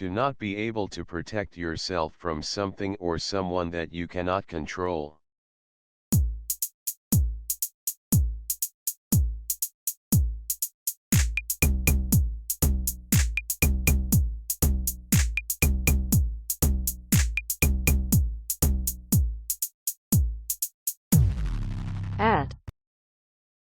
To not be able to protect yourself from something or someone that you cannot control.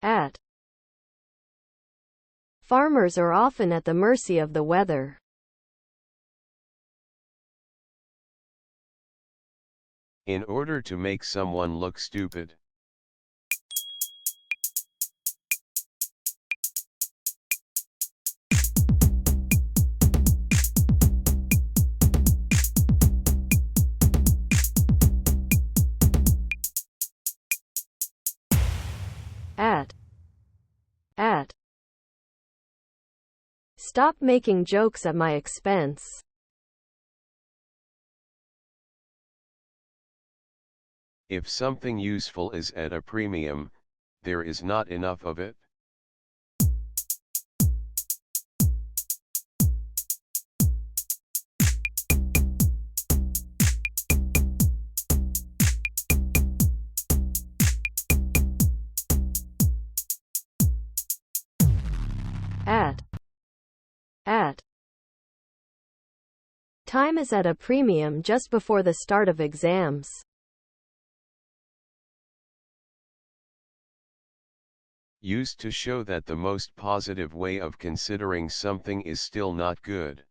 At. Farmers are often at the mercy of the weather. In order to make someone look stupid. At. Stop making jokes at my expense. If something useful is at a premium, there is not enough of it. At. Time is at a premium just before the start of exams. Used to show that the most positive way of considering something is still not good.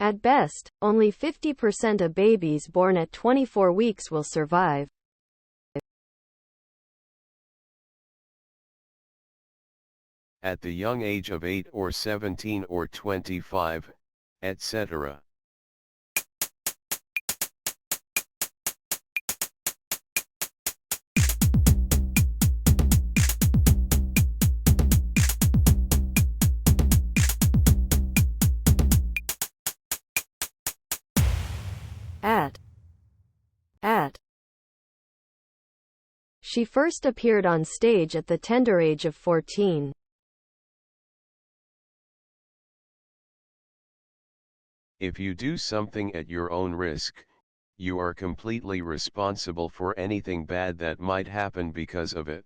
At best, only 50% of babies born at 24 weeks will survive. At the young age of 8 or 17 or 25, etc. At. She first appeared on stage at the tender age of 14. If you do something at your own risk, you are completely responsible for anything bad that might happen because of it.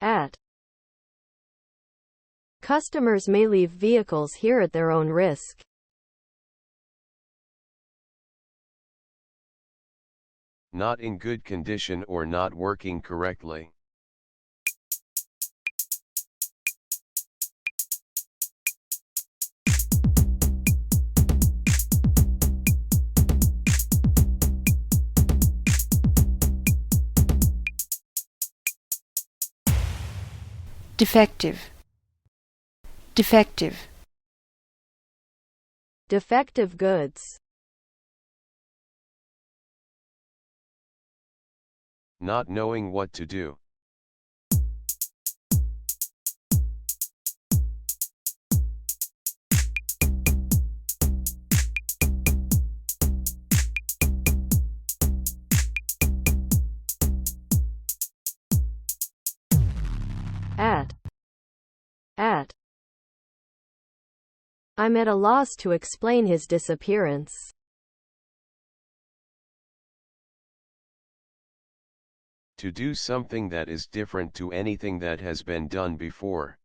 At. Customers may leave vehicles here at their own risk. Not in good condition or not working correctly. Defective. Defective. Defective goods. Not knowing what to do. At. I'm at a loss to explain his disappearance. To do something that is different to anything that has been done before.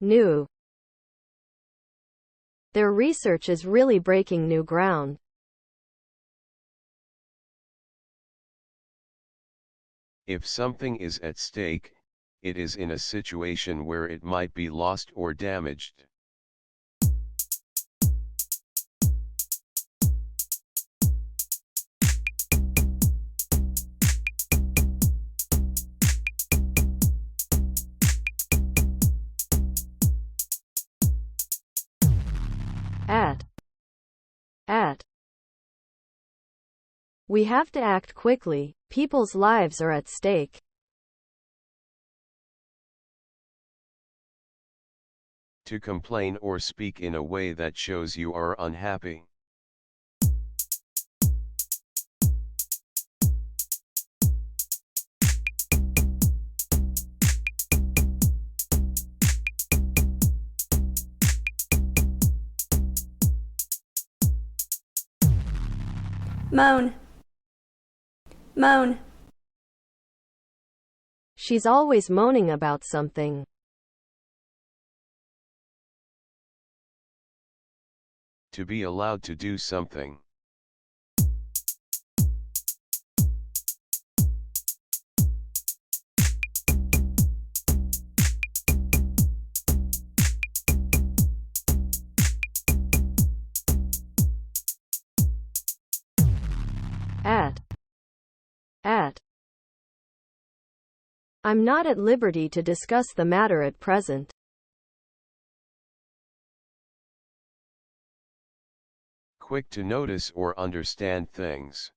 New. Their research is really breaking new ground. If something is at stake, it is in a situation where it might be lost or damaged. At. We have to act quickly, people's lives are at stake. To complain or speak in a way that shows you are unhappy. Moan. Moan. She's always moaning about something. To be allowed to do something. At. I'm not at liberty to discuss the matter at present. Quick to notice or understand things.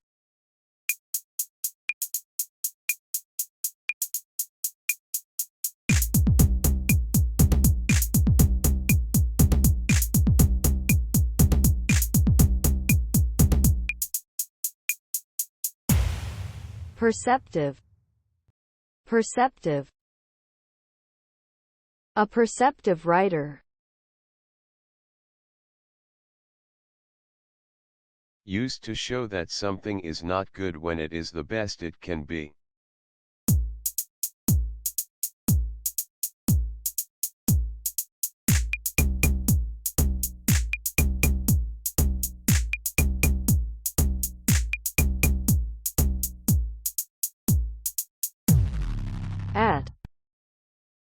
Perceptive. Perceptive. A perceptive writer. Used to show that something is not good when it is the best it can be.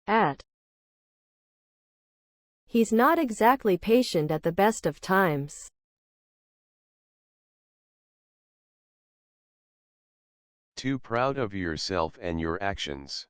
At. He's not exactly patient at the best of times. Too proud of yourself and your actions.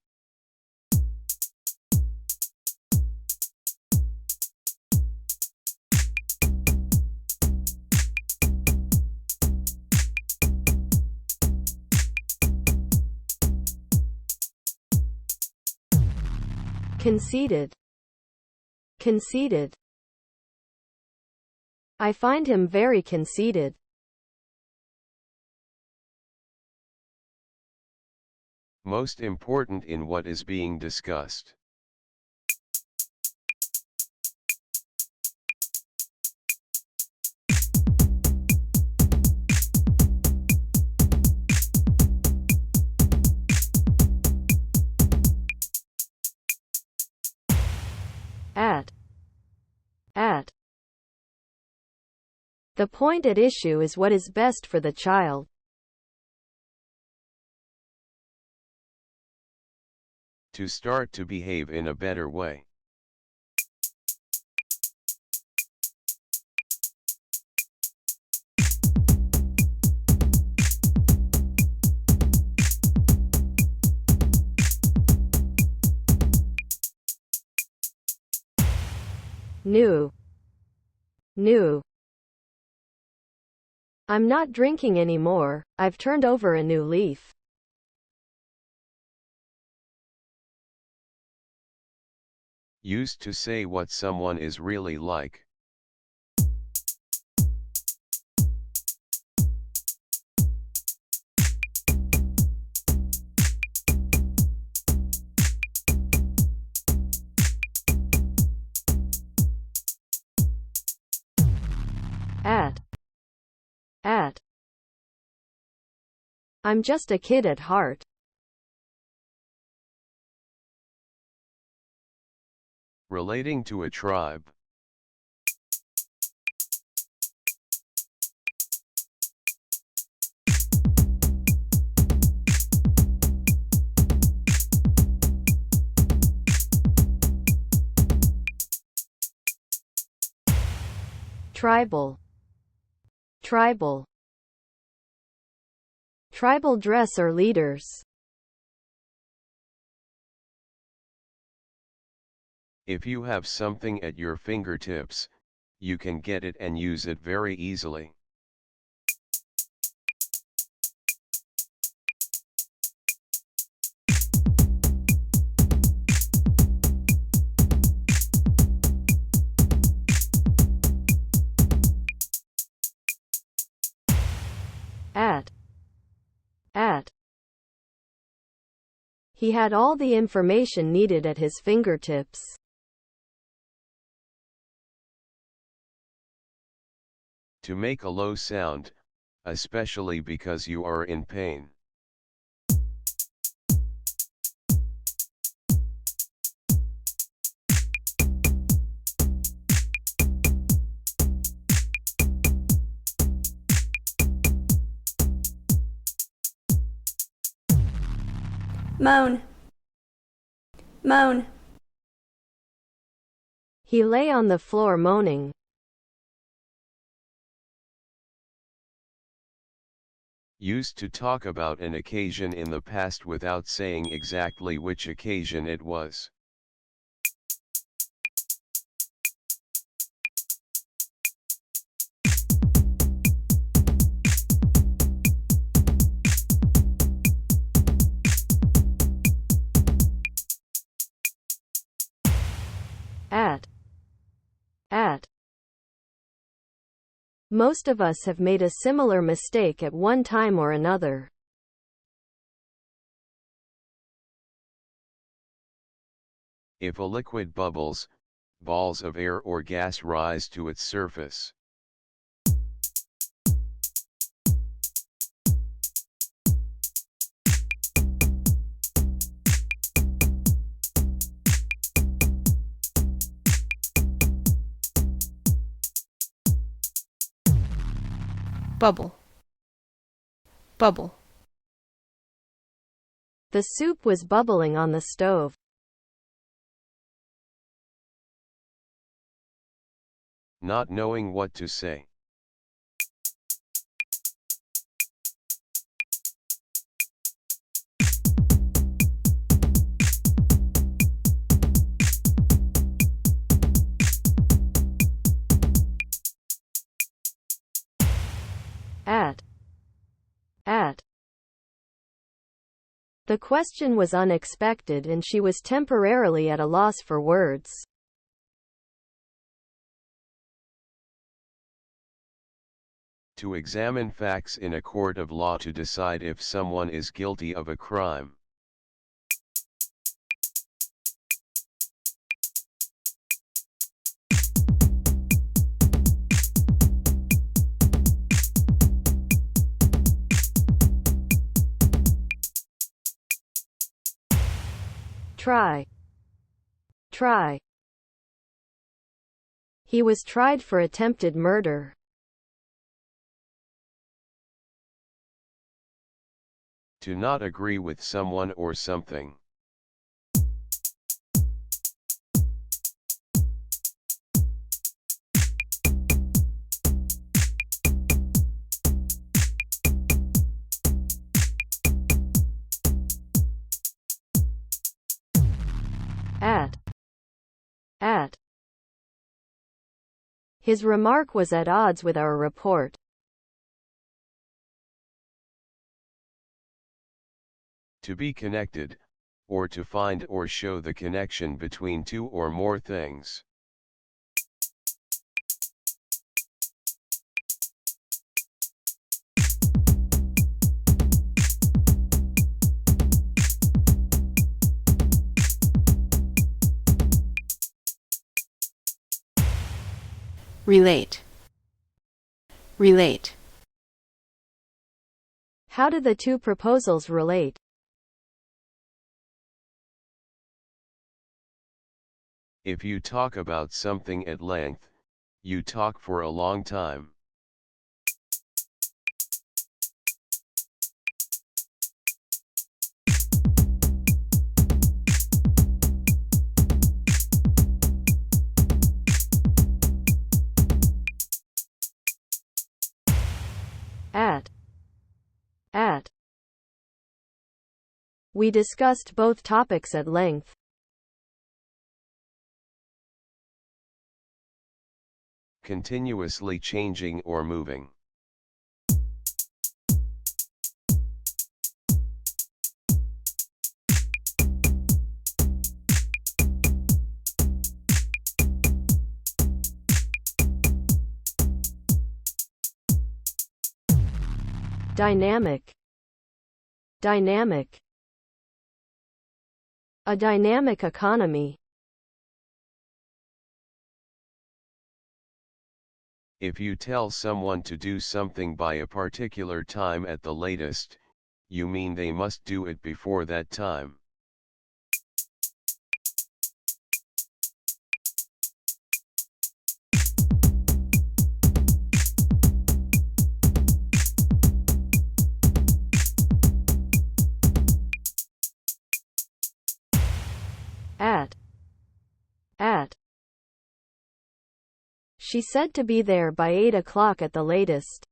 Conceited. Conceited. I find him very conceited. Most important in what is being discussed. At. The point at issue is what is best for the child. To start to behave in a better way. New. I'm not drinking anymore, I've turned over a new leaf. Used to say what someone is really like. At. I'm just a kid at heart. Relating to a tribe. tribal, tribal, tribal dress or leaders. If you have something at your fingertips, you can get it and use it very easily. At. He had all the information needed at his fingertips. To make a low sound, especially because you are in pain. Moan. Moan. He lay on the floor moaning. Used to talk about an occasion in the past without saying exactly which occasion it was. At. Most of us have made a similar mistake at one time or another. If a liquid bubbles, balls of air or gas rise to its surface. Bubble. Bubble. The soup was bubbling on the stove. Not knowing what to say. At. The question was unexpected and she was temporarily at a loss for words. To examine facts in a court of law to decide if someone is guilty of a crime. Try. He was tried for attempted murder. To not agree with someone or something. At. His remark was at odds with our report. To be connected, or to find or show the connection between two or more things. Relate. Relate. How do the two proposals relate? If you talk about something at length, you talk for a long time. At. At. We discussed both topics at length. Continuously changing or moving. Dynamic. Dynamic. A dynamic economy. If you tell someone to do something by a particular time at the latest, you mean they must do it before that time. At. At. She said to be there by 8 o'clock at the latest.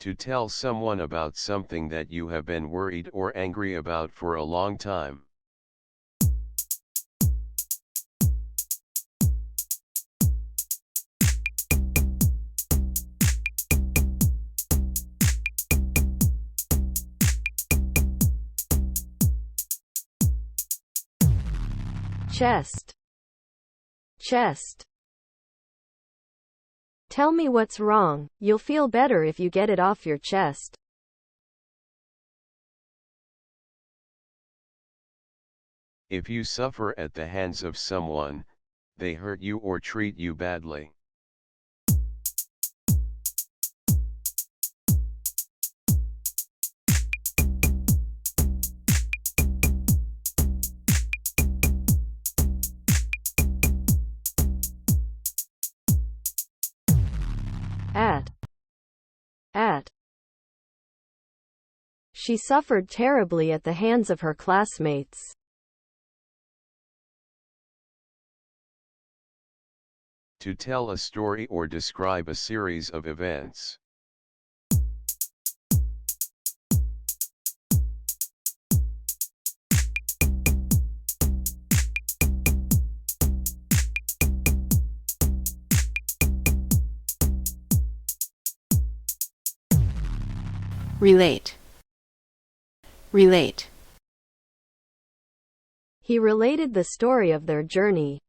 To tell someone about something that you have been worried or angry about for a long time. Chest. Chest. Tell me what's wrong, you'll feel better if you get it off your chest. If you suffer at the hands of someone, they hurt you or treat you badly. At. At. She suffered terribly at the hands of her classmates. To tell a story or describe a series of events. Relate. Relate. He related the story of their journey.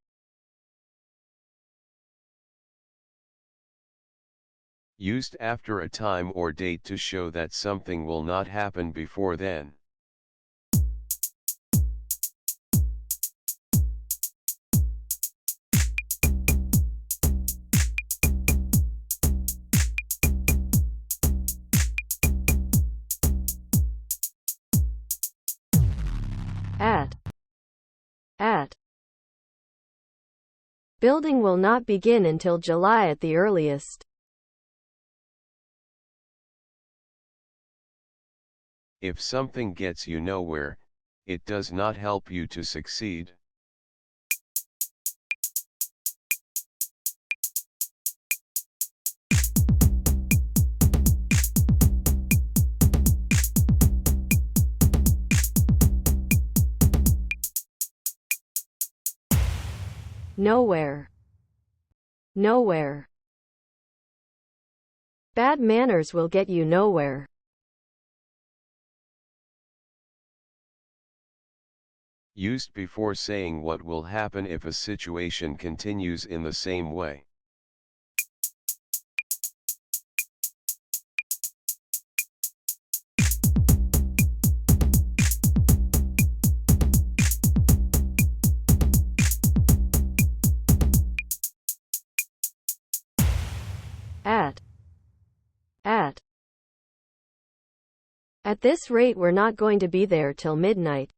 Used after a time or date to show that something will not happen before then. At. At. Building will not begin until July at the earliest. If something gets you nowhere, it does not help you to succeed. Nowhere. Nowhere. Bad manners will get you nowhere. Used before saying what will happen if a situation continues in the same way. At. At. At this rate we're not going to be there till midnight.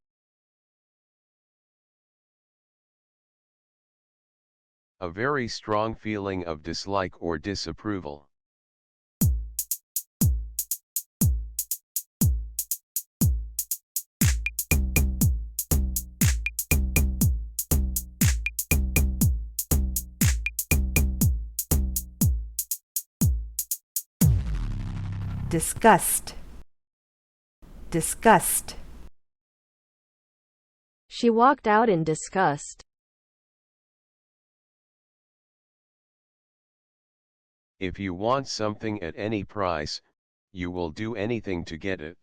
A very strong feeling of dislike or disapproval. disgust, disgust. She walked out in disgust. If you want something at any price, you will do anything to get it.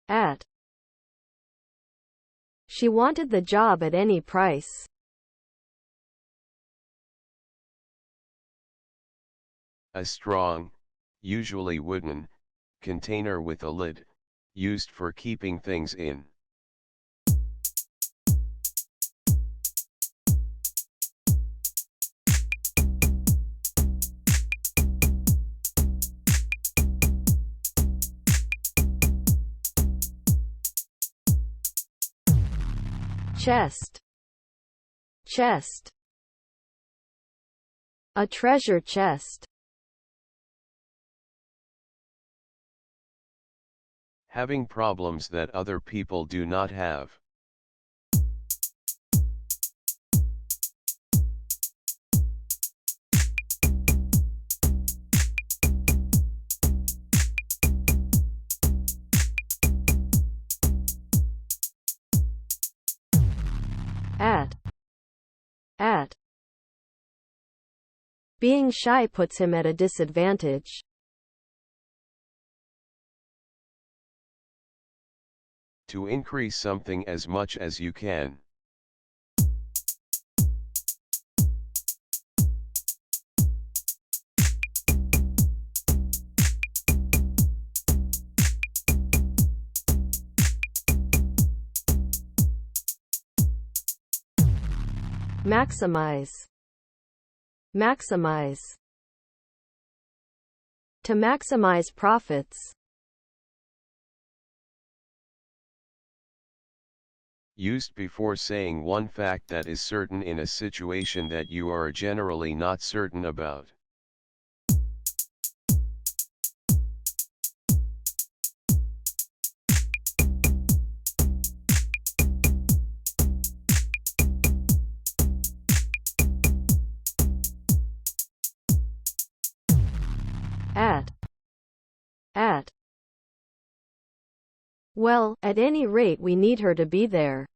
At. She wanted the job at any price. A strong, usually wooden, container with a lid, used for keeping things in. Chest. Chest. A treasure chest. Having problems that other people do not have. At. Being shy puts him at a disadvantage. To increase something as much as you can. Maximize. Maximize. To maximize profits. Used before saying one fact that is certain in a situation that you are generally not certain about. At. Well, at any rate we need her to be there.